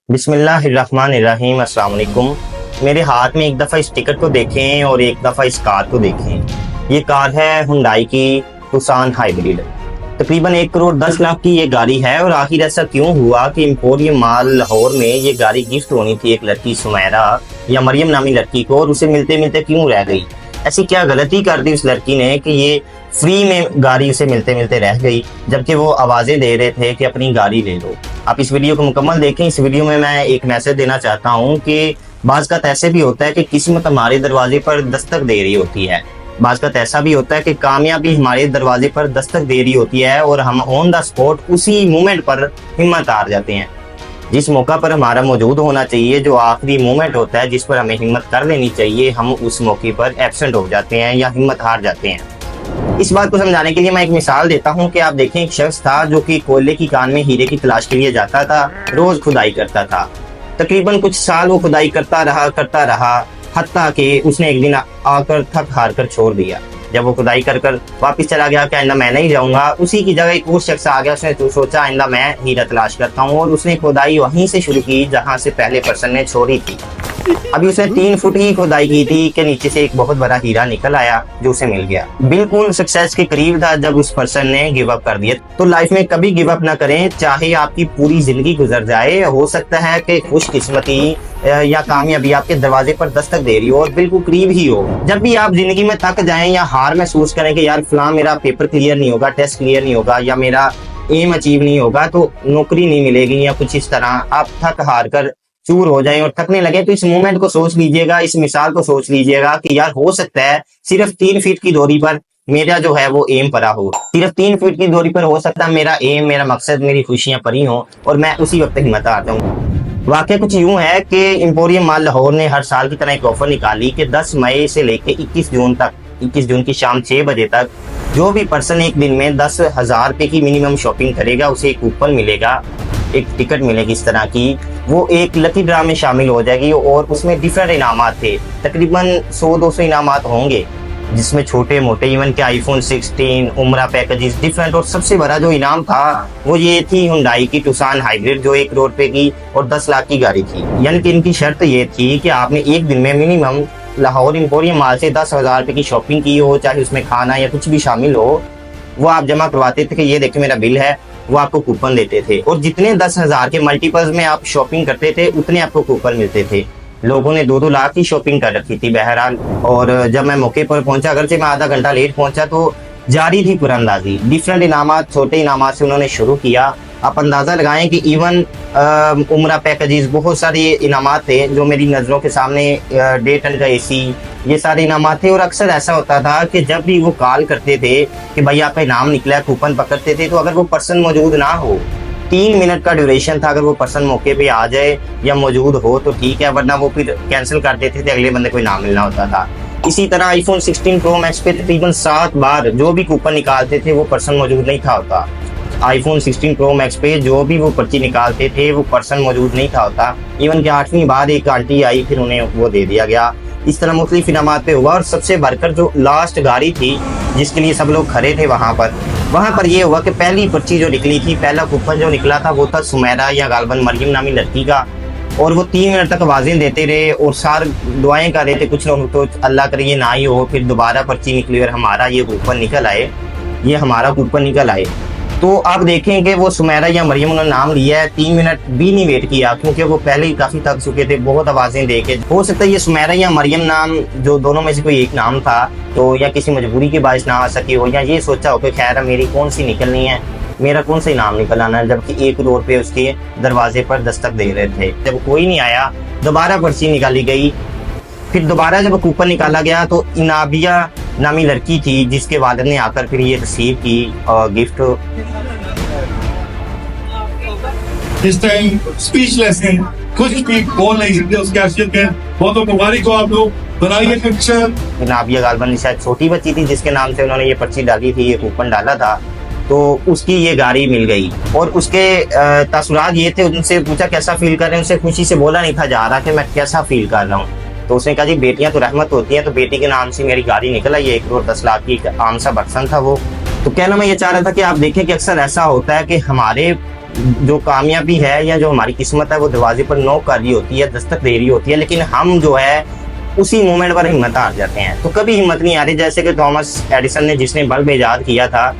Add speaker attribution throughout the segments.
Speaker 1: बिस्मिल्लाहिर्रहमानिर्रहीम। अस्सलाम वालेकुम। मेरे हाथ में एक दफ़ा इस टिकट को देखें और एक दफ़ा इस कार को देखें। ये कार है हुंडई की तुसान हाइब्रिड। तकरीबन 1 करोड़ 10 लाख की ये गाड़ी है। और आखिर ऐसा क्यों हुआ कि एम्पोरियम मॉल लाहौर में ये गाड़ी गिफ्ट होनी थी एक लड़की सुमैरा या मरियम नामी लड़की को, और उसे मिलते मिलते क्यों रह गई? ऐसी क्या गलती कर दी उस लड़की ने कि ये फ्री में गाड़ी उसे मिलते मिलते रह गई, जबकि वो आवाजें दे रहे थे कि अपनी गाड़ी ले लो। आप इस वीडियो को मुकम्मल देखें। इस वीडियो में मैं एक मैसेज देना चाहता हूँ कि बाज़ का ऐसे भी होता है कि किस्मत हमारे दरवाजे पर दस्तक दे रही होती है। बाज़ का ऐसा भी होता है कि कामयाबी हमारे दरवाजे पर दस्तक दे रही होती है और हम ऑन द स्पॉट उसी मोमेंट पर हिम्मत हार जाते हैं। जिस मौका पर हमारा मौजूद होना चाहिए, जो आखिरी मोमेंट होता है जिस पर हमें हिम्मत कर लेनी चाहिए, हम उस मौके पर एब्सेंट हो जाते हैं या हिम्मत हार जाते हैं। इस बात को समझाने के लिए मैं एक मिसाल देता हूँ कि आप देखें, एक शख्स था जो कि कोयले की कान में हीरे की तलाश के लिए जाता था, रोज खुदाई करता था। तकरीबन कुछ साल वो खुदाई करता रहा हत्ता कि उसने एक दिन आकर थक हार कर छोड़ दिया। जब वो खुदाई कर कर वापस चला गया कि आइंदा मैं नहीं जाऊंगा, उसी की जगह एक और शख्स आ गया। उसने सोचा आइंदा मैं हीरा तलाश करता हूँ, और उसने खुदाई वहीं से शुरू की जहाँ से पहले पर्सन ने छोड़ी थी। अभी उसने 3 फुट ही खुदाई की थी कि नीचे से एक बहुत बड़ा हीरा निकल आया जो उसे मिल गया। बिल्कुल सक्सेस के करीब था जब उस पर्सन ने गिव अप कर दिया। तो लाइफ में कभी गिव अप ना करें, चाहे आपकी पूरी जिंदगी गुजर जाए। हो सकता है कि खुशकिस्मती या कामयाबी आपके दरवाजे पर दस्तक दे रही हो और बिल्कुल करीब ही हो। जब भी आप जिंदगी में थक जाएं या हार महसूस करें कि यार फलां मेरा पेपर क्लियर नहीं होगा, टेस्ट क्लियर नहीं होगा, या मेरा एम अचीव नहीं होगा, तो नौकरी नहीं मिलेगी या कुछ इस तरह आप थक हार कर चूर हो जाए और थकने लगे, तो इस मोमेंट को सोच लीजिएगा, इस मिसाल को सोच लीजिएगा कि यार हो सकता है सिर्फ 3 फीट की दूरी पर मेरा जो है वो एम पड़ा हो। सिर्फ 3 फीट की दूरी पर हो सकता है मेरा एम, मेरा मकसद, मेरी खुशियां पड़ी हो और मैं उसी वक्त हिम्मत हार जाऊं। वाकई कुछ यूं है कि एम्पोरियम मॉल लाहौर ने हर साल की तरह एक ऑफर निकाली कि 10 मई से लेकर 21 जून तक, 21 जून की शाम 6 बजे तक जो भी पर्सन एक दिन में 10,000 रुपए की मिनिमम शॉपिंग करेगा उसे एक कूपन मिलेगा, एक टिकट मिलेगी इस तरह की। वो एक लकी ड्रा में शामिल हो जाएगी और उसमें डिफरेंट इनामात थे। तकरीबन 100-200 इनामात होंगे, जिसमें छोटे मोटे इवन के आईफोन 16, उम्रा पैकेजेस डिफरेंट। और सबसे बड़ा जो इनाम था वो ये थी हुंडई की तुसान हाइब्रिड जो 1 करोड़ रुपए की और 10 लाख की गाड़ी थी। यानी कि इनकी शर्त ये थी कि आपने एक दिन में मिनिमम लाहौर एम्पोरियम मॉल से 10,000 रुपए की शॉपिंग की हो, चाहे उसमें खाना या कुछ भी शामिल हो, वो आप जमा करवाते थे कि ये देखिए मेरा बिल है, वो आपको कूपन देते थे। और जितने 10,000 के मल्टीपल्स में आप शॉपिंग करते थे उतने आपको कूपन मिलते थे। लोगों ने 2-2 लाख की शॉपिंग कर रखी थी बहरहाल। और जब मैं मौके पर पहुंचा, अगरचे मैं आधा घंटा लेट पहुंचा, तो जारी थी पुरंदाजी। डिफरेंट इनामात, छोटे इनामात से उन्होंने शुरू किया। आप अंदाजा लगाएं कि इवन उम्रा पैकेजेस, बहुत सारे इनामात थे जो मेरी नज़रों के सामने, 1.5 टन का एसी, ये सारे इनामात थे। और अक्सर ऐसा होता था कि जब भी वो कॉल करते थे कि भाई आपका इनाम निकला है, कूपन पकड़ते थे, तो अगर वो पर्सन मौजूद ना हो, 3 मिनट का ड्यूरेशन था, अगर वो पर्सन मौके पे आ जाए या मौजूद हो तो ठीक है, वरना वो फिर कैंसिल कर देते थे, अगले बंदे को इनाम मिलना होता था। इसी तरह आईफोन 16 प्रो मैक्स पे तकरीबन 7 बार जो भी कूपन निकालते थे वो पर्सन मौजूद नहीं था होता। आईफोन 16 प्रो मैक्स पे जो भी वो पर्ची निकालते थे वो पर्सन मौजूद नहीं था होता। इवन के 8वीं बार एक आंटी आई, फिर उन्हें वो दे दिया गया। इस तरह मुख्तलिफ इनामात पे हुआ। और सबसे बढ़कर जो लास्ट गाड़ी थी जिसके लिए सब लोग खड़े थे वहां पर ये हुआ कि पहली पर्ची जो निकली थी, पहला कूपन जो निकला था वो था सुमैरा या गालबन मरियम नामी लड़की का। और वो 3 मिनट तक आवाजें देते रहे और सार दुआएं कर रहे थे। कुछ लोग तो अल्लाह करे ये ना ही हो। फिर दोबारा पर्ची निकली और हमारा ये कूपन निकल आए, ये हमारा कूपन निकल आए। तो आप देखें कि वो सुमैरा या मरियम उन्होंने नाम लिया है, 3 मिनट भी नहीं वेट किया, क्योंकि वो पहले ही काफी थक चुके थे, बहुत आवाजें दे के। हो सकता है ये सुमैरा या मरियम नाम जो दोनों में से कोई एक नाम था, तो या किसी मजबूरी के बायस ना आ सकी हो, या ये सोचा हो कि खैर मेरी कौन सी निकलनी है, मेरा कौन सा इनाम निकल आना है, जबकि 1 करोड़ रुपए उसके दरवाजे पर दस्तक दे रहे थे। जब कोई नहीं आया, दोबारा पर्ची निकाली गई। फिर दोबारा जब कूपन निकाला गया तो इनाबिया नामी लड़की थी जिसके वालिद ने आकर फिर ये रिसीव की गिफ्ट।
Speaker 2: इस टाइम स्पीचलेस हैं, कुछ भी बोल नहीं सकते उसके हैसियत में। बहुत मुबारक हो आप लोग, बनाइए पिक्चर।
Speaker 1: नाबिया गालबन शायद छोटी बच्ची थी जिसके नाम से उन्होंने ये पर्ची डाली थी, ये कूपन डाला था, तो उसकी ये गाड़ी मिल गई। और उसके तासुरात ये थे, उनसे पूछा कैसा फील कर रहे हैं, उनसे खुशी से बोला नहीं था जा रहा कि मैं कैसा फील कर रहा हूँ। तो उसने कहा जी बेटियां तो रहमत होती हैं, तो बेटी के नाम से मेरी गाड़ी निकला, ये 1 करोड़ 10 लाख की आम सा बक्सन था वो। तो कहना मैं ये चाह रहा था कि आप देखें कि अक्सर ऐसा होता है कि हमारे जो कामयाबी है या जो हमारी किस्मत है वो दरवाजे पर नॉक कर रही होती है, दस्तक दे रही होती है, लेकिन हम जो है उसी मोमेंट पर हिम्मत हार जाते हैं। तो कभी हिम्मत नहीं आ रही। जैसे कि थॉमस एडिसन ने, जिसने बल्ब ईजाद किया था,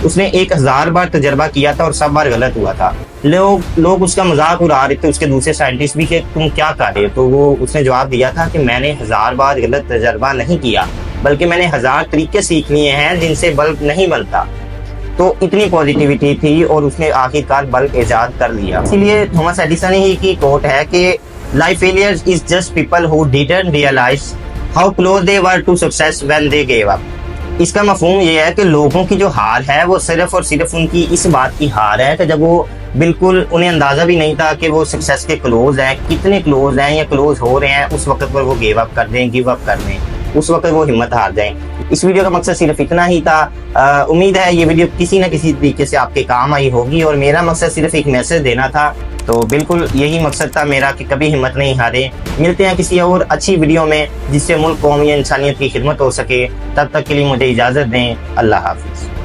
Speaker 1: उसने 1000 बार तजर्बा किया था और सब बार गलत हुआ था। लोग उसका मजाक उड़ा रहे थे, उसके दूसरे साइंटिस्ट भी, कि तुम क्या कर रहे हो। तो वो उसने जवाब दिया था कि मैंने 1000 बार गलत तजर्बा नहीं किया, बल्कि मैंने 1000 तरीके सीख लिए हैं जिनसे बल्ब नहीं बनता। तो इतनी पॉजिटिविटी थी और उसने आखिरकार बल्ब ईजाद कर लिया। इसीलिए थॉमस एडिसन ही की कोट है कि life failures is just people who didn't realize how close they were to success when they give up. इसका मफहूम ये है कि लोगों की जो हार है वो सिर्फ और सिर्फ उनकी इस बात की हार है कि जब वो बिल्कुल, उन्हें अंदाजा भी नहीं था कि वो सक्सेस के क्लोज हैं, कितने क्लोज हैं या क्लोज हो रहे हैं, उस वक्त पर वो गिव अप कर दें, उस वक्त वो हिम्मत हार जाएं। इस वीडियो का मकसद सिर्फ इतना ही था। उम्मीद है ये वीडियो किसी न किसी तरीके से आपके काम आई होगी, और मेरा मकसद सिर्फ एक मैसेज देना था। तो बिल्कुल यही मकसद था मेरा कि कभी हिम्मत नहीं हारे। मिलते हैं किसी और अच्छी वीडियो में जिससे मुल्क, कौम या इंसानियत की खिदमत हो सके। तब तक के लिए मुझे इजाज़त दें। अल्लाह हाफिज़।